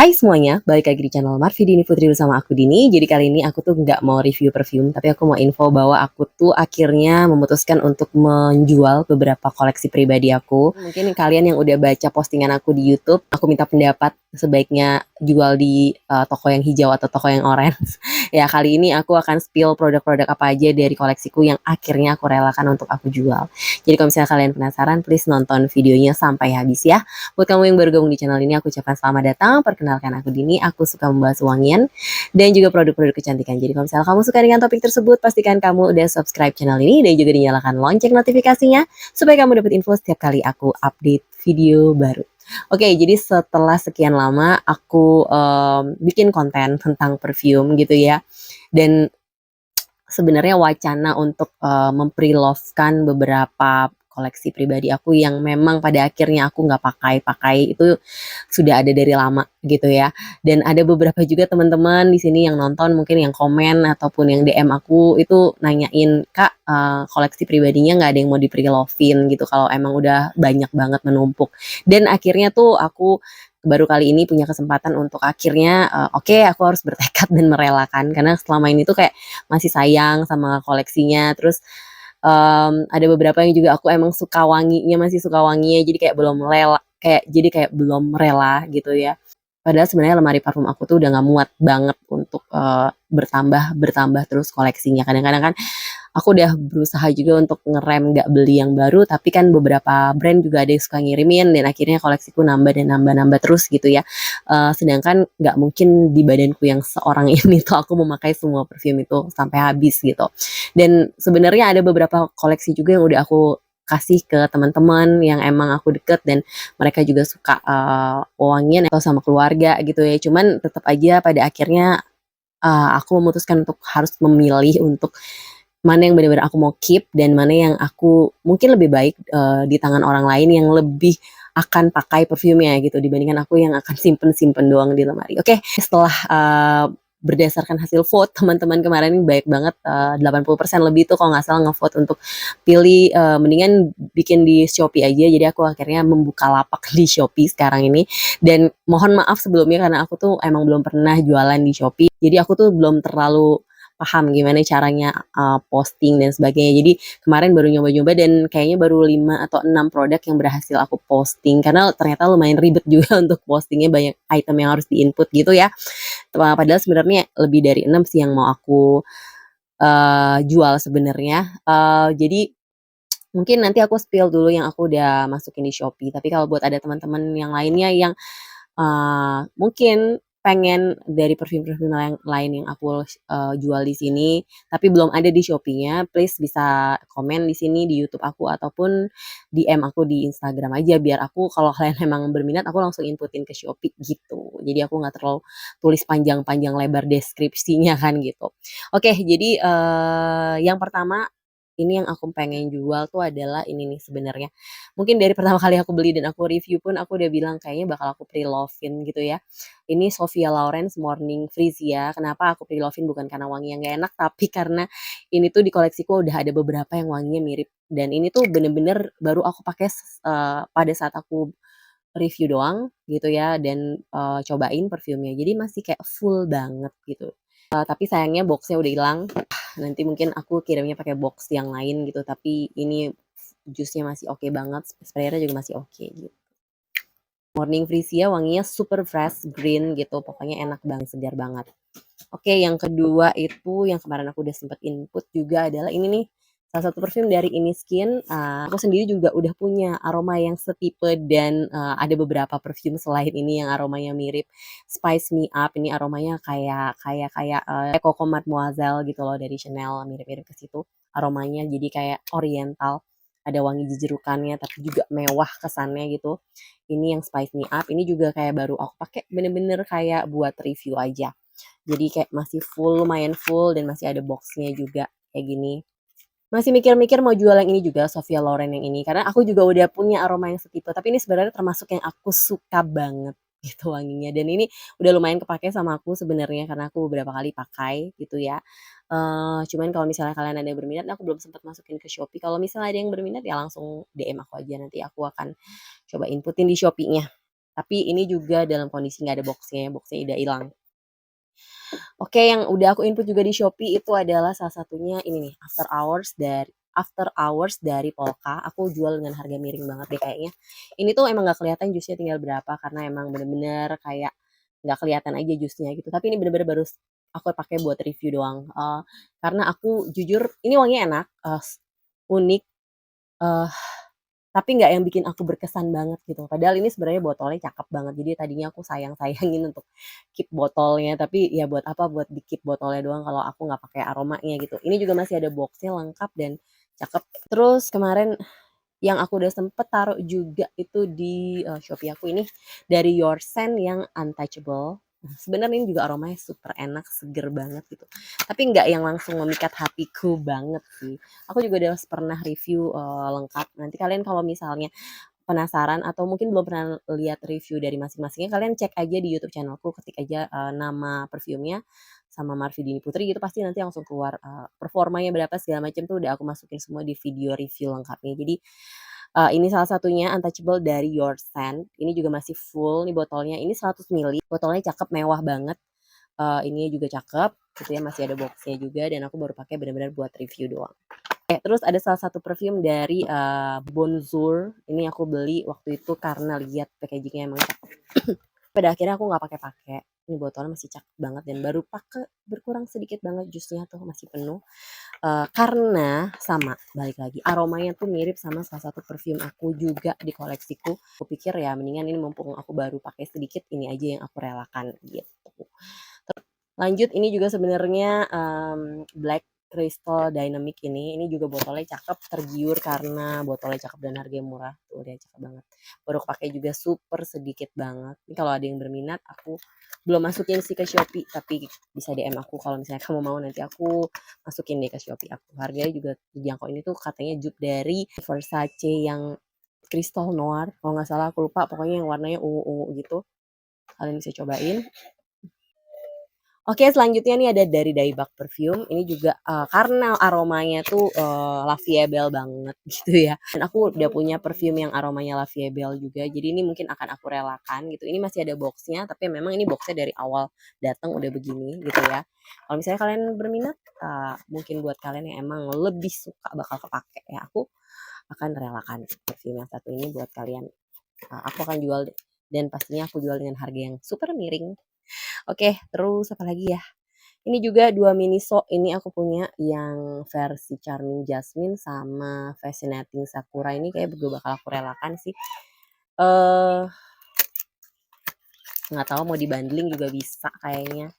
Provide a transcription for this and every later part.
Hai semuanya, balik lagi di channel Marvidini Putri bersama aku Dini. Jadi kali ini aku tuh nggak mau review perfume, tapi aku mau info bahwa aku tuh akhirnya memutuskan untuk menjual beberapa koleksi pribadi aku. Mungkin kalian yang udah baca postingan aku di YouTube, aku minta pendapat sebaiknya jual di toko yang hijau atau toko yang orange. Ya kali ini aku akan spill produk-produk apa aja dari koleksiku yang akhirnya aku relakan untuk aku jual. Jadi kalau misalnya kalian penasaran, please nonton videonya sampai habis ya. Buat kamu yang baru gabung di channel ini, aku ucapkan selamat datang. Perkenalkan aku Dini, aku suka membahas wangian dan juga produk-produk kecantikan. Jadi kalau misalnya kamu suka dengan topik tersebut, pastikan kamu udah subscribe channel ini dan juga dinyalakan lonceng notifikasinya supaya kamu dapat info setiap kali aku update video baru. Oke, jadi setelah sekian lama aku bikin konten tentang perfume gitu ya. Dan sebenarnya wacana untuk memprelovkan beberapa koleksi pribadi aku yang memang pada akhirnya aku nggak pakai itu sudah ada dari lama gitu ya. Dan ada beberapa juga teman-teman di sini yang nonton mungkin yang komen ataupun yang DM aku itu nanyain, Kak, koleksi pribadinya nggak ada yang mau di-prelovin gitu kalau emang udah banyak banget menumpuk. Dan akhirnya tuh aku baru kali ini punya kesempatan untuk akhirnya oke, aku harus bertekad dan merelakan karena selama ini tuh kayak masih sayang sama koleksinya. Terus ada beberapa yang juga aku emang suka wanginya, masih suka wanginya, jadi kayak belum rela gitu ya. Padahal sebenarnya lemari parfum aku tuh udah nggak muat banget untuk bertambah bertambah terus koleksinya. Kadang-kadang kan aku udah berusaha juga untuk ngerem nggak beli yang baru, tapi kan beberapa brand juga ada yang suka ngirimin dan akhirnya koleksiku nambah dan nambah-nambah terus gitu ya. Sedangkan nggak mungkin di badanku yang seorang ini tuh aku memakai semua perfume itu sampai habis gitu. Dan sebenarnya ada beberapa koleksi juga yang udah aku kasih ke teman-teman yang emang aku deket dan mereka juga suka wangian atau sama keluarga gitu ya. Cuman tetap aja pada akhirnya aku memutuskan untuk harus memilih untuk mana yang benar-benar aku mau keep dan mana yang aku mungkin lebih baik di tangan orang lain yang lebih akan pakai parfumnya gitu dibandingkan aku yang akan simpen-simpen doang di lemari. Oke, setelah berdasarkan hasil vote teman-teman kemarin ini baik banget 80% lebih tuh kalau nggak salah ngevote untuk pilih mendingan bikin di Shopee aja. Jadi aku akhirnya membuka lapak di Shopee sekarang ini dan mohon maaf sebelumnya karena aku tuh emang belum pernah jualan di Shopee. Jadi aku tuh belum terlalu paham gimana caranya posting dan sebagainya. Jadi kemarin baru nyoba-nyoba dan kayaknya baru 5 atau 6 produk yang berhasil aku posting karena ternyata lumayan ribet juga untuk postingnya, banyak item yang harus di-input gitu ya. Padahal sebenarnya lebih dari 6 sih yang mau aku jual sebenarnya. Jadi mungkin nanti aku spill dulu yang aku udah masukin di Shopee. Tapi kalau buat ada teman-teman yang lainnya yang mungkin pengen dari parfum-parfum yang lain yang aku jual di sini, tapi belum ada di Shopee-nya, please bisa komen di sini di YouTube aku ataupun DM aku di Instagram aja biar aku kalau kalian memang berminat aku langsung inputin ke Shopee gitu. Jadi aku nggak terlalu tulis panjang-panjang lebar deskripsinya kan gitu. Oke, jadi yang pertama ini yang aku pengen jual tuh adalah ini nih sebenarnya. Mungkin dari pertama kali aku beli dan aku review pun aku udah bilang kayaknya bakal aku pre-love-in gitu ya. Ini Sofia Loren Morning Freesia. Kenapa aku pre-love-in bukan karena wangi yang gak enak, tapi karena ini tuh di koleksiku udah ada beberapa yang wanginya mirip. Dan ini tuh bener-bener baru aku pakai pada saat aku review doang gitu ya dan cobain perfumnya. Jadi masih kayak full banget gitu. Tapi sayangnya boxnya udah hilang. Nanti mungkin aku kirimnya pakai box yang lain gitu, tapi ini jusnya masih oke banget, sprayernya juga masih oke gitu. Morning Freesia wanginya super fresh green gitu, pokoknya enak banget, segar banget. Oke, yang kedua itu yang kemarin aku udah sempet input juga adalah ini nih, salah satu parfum dari Skin. Aku sendiri juga udah punya aroma yang setipe dan ada beberapa parfum selain ini yang aromanya mirip. Spice Me Up ini aromanya kayak Coco Mademoiselle gitu loh dari Chanel, mirip-mirip ke situ aromanya, jadi kayak oriental. Ada wangi jejerukannya tapi juga mewah kesannya gitu. Ini yang Spice Me Up, ini juga kayak baru aku pakai bener-bener kayak buat review aja. Jadi kayak masih full, lumayan full dan masih ada boxnya juga kayak gini. Masih mikir-mikir mau jual yang ini juga, Sofia Loren yang ini, karena aku juga udah punya aroma yang setipe, tapi ini sebenarnya termasuk yang aku suka banget gitu wanginya. Dan ini udah lumayan kepake sama aku sebenarnya karena aku beberapa kali pakai gitu ya. Cuman kalau misalnya kalian ada yang berminat, aku belum sempat masukin ke Shopee. Kalau misalnya ada yang berminat ya langsung DM aku aja, nanti aku akan coba inputin di Shopee-nya. Tapi ini juga dalam kondisi nggak ada boxnya, boxnya udah hilang. Oke, yang udah aku input juga di Shopee itu adalah salah satunya ini nih, After Hours dari Polka. Aku jual dengan harga miring banget deh kayaknya. Ini tuh emang nggak kelihatan jusnya tinggal berapa karena emang bener-bener kayak nggak kelihatan aja jusnya gitu. Tapi ini bener-bener baru aku pakai buat review doang. Karena aku jujur ini wanginya enak, unik, eh tapi nggak yang bikin aku berkesan banget gitu. Padahal ini sebenarnya botolnya cakep banget. Jadi tadinya aku sayang-sayangin untuk keep botolnya, tapi ya buat apa, buat di-keep botolnya doang kalau aku nggak pakai aromanya gitu. Ini juga masih ada boxnya lengkap dan cakep. Terus kemarin yang aku udah sempet taruh juga itu di Shopee aku ini dari Your Scent yang Untouchable. Nah, sebenarnya ini juga aromanya super enak, seger banget gitu. Tapi nggak yang langsung memikat hatiku banget sih. Aku juga udah pernah review lengkap. Nanti kalian kalau misalnya penasaran atau mungkin belum pernah lihat review dari masing-masingnya, kalian cek aja di YouTube channelku, ketik aja nama perfumnya sama Marvidini Putri gitu pasti nanti langsung keluar performanya berapa segala macam tuh udah aku masukin semua di video review lengkapnya. Jadi ini salah satunya Untouchable dari Your Scent. Ini juga masih full nih botolnya. Ini 100 ml. Botolnya cakep, mewah banget. Ini juga cakep, gitu ya, masih ada boxnya juga dan aku baru pakai benar-benar buat review doang. Terus ada salah satu perfume dari Bonjour. Ini aku beli waktu itu karena lihat packagingnya emang cakep. Pada akhirnya aku nggak pakai-pakai. Ini botolnya masih cakep banget dan baru pakai berkurang sedikit banget jusnya tuh masih penuh. Karena sama, balik lagi, aromanya tuh mirip sama salah satu perfume aku juga di koleksiku. Aku pikir ya mendingan ini mumpung aku baru pakai sedikit, ini aja yang aku relakan gitu. Lanjut ini juga sebenarnya Black Crystal Dynamic ini juga botolnya cakep, tergiur karena botolnya cakep dan harganya murah. Tuh dia cakep banget. Baru pakai juga super sedikit banget. Ini kalau ada yang berminat aku belum masukin sih ke Shopee tapi bisa DM aku kalau misalnya kamu mau nanti aku masukin deh ke Shopee aku. Harganya juga terjangkau ini tuh katanya dupe dari Versace yang Crystal Noir. Kalau nggak salah aku lupa pokoknya yang warnanya ungu-ungu gitu. Kalian bisa cobain. Oke, selanjutnya nih ada dari Daebak Perfume. Ini juga karena aromanya tuh Lavierbel banget gitu ya. Dan aku udah punya perfume yang aromanya Lavierbel juga. Jadi ini mungkin akan aku relakan gitu. Ini masih ada boxnya, tapi memang ini boxnya dari awal datang udah begini gitu ya. Kalau misalnya kalian berminat, mungkin buat kalian yang emang lebih suka bakal kepake ya. Aku akan relakan perfume yang satu ini buat kalian. Aku akan jual dan pastinya aku jual dengan harga yang super miring. Oke, terus apa lagi ya? Ini juga 2 Miniso, ini aku punya yang versi Charming Jasmine sama Fascinating Sakura ini kayak gue bakal aku relakan sih. Eh nggak tahu mau dibundling juga bisa kayaknya.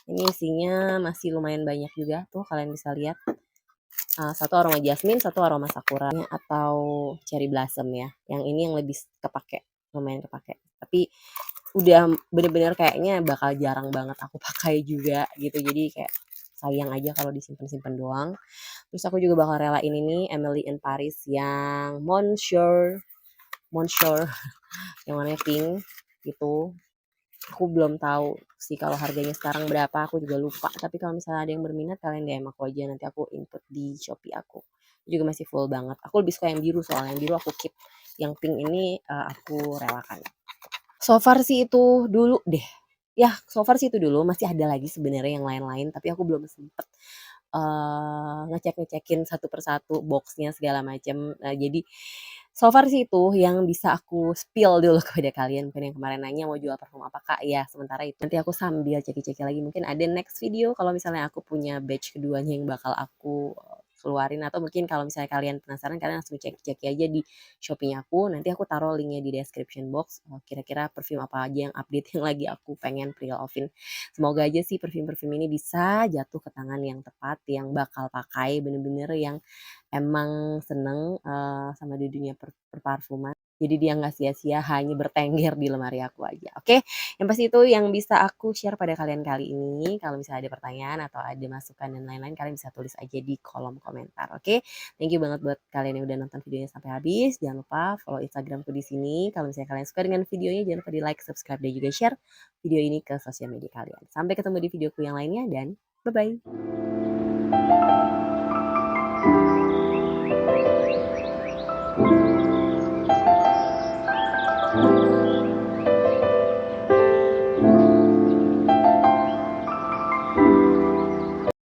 Ini isinya masih lumayan banyak juga tuh kalian bisa lihat. Satu aroma jasmine, satu aroma sakura atau cherry blossom ya. Yang ini yang lebih kepake, lumayan kepake. Tapi udah bener-bener kayaknya bakal jarang banget aku pakai juga gitu. Jadi kayak sayang aja kalau disimpan-simpan doang. Terus aku juga bakal relain ini Emily in Paris yang Monsieur yang warnanya pink gitu. Aku belum tahu sih kalau harganya sekarang berapa, aku juga lupa. Tapi kalau misalnya ada yang berminat kalian DM aku aja nanti aku input di Shopee aku. Juga masih full banget. Aku lebih suka yang biru soalnya yang biru aku keep. Yang pink ini aku relakan. So far sih itu dulu deh. Ya, so far sih itu dulu. Masih ada lagi sebenarnya yang lain-lain, tapi aku belum sempet ngecek-ngecekin satu persatu boxnya segala macam. Jadi so far sih itu yang bisa aku spill dulu kepada kalian. Mungkin yang kemarin nanya mau jual parfum apa Kak? Ya, sementara itu nanti aku sambil ceki-ceki lagi. Mungkin ada next video kalau misalnya aku punya batch keduanya yang bakal aku keluarin atau mungkin kalau misalnya kalian penasaran kalian langsung cek-cek aja di Shopee aku. Nanti aku taruh linknya di description box. Kira-kira perfume apa aja yang update yang lagi aku pengen pre-offin. Semoga aja sih perfume-perfume ini bisa jatuh ke tangan yang tepat, yang bakal pakai bener-bener yang emang seneng sama di dunia perparfuman. Jadi dia nggak sia-sia hanya bertengger di lemari aku aja. Oke, yang pasti itu yang bisa aku share pada kalian kali ini. Kalau misalnya ada pertanyaan atau ada masukan dan lain-lain, kalian bisa tulis aja di kolom komentar. Oke, thank you banget buat kalian yang udah nonton videonya sampai habis. Jangan lupa follow Instagramku di sini. Kalau misalnya kalian suka dengan videonya, jangan lupa di like, subscribe, dan juga share video ini ke sosial media kalian. Sampai ketemu di videoku yang lainnya dan bye-bye.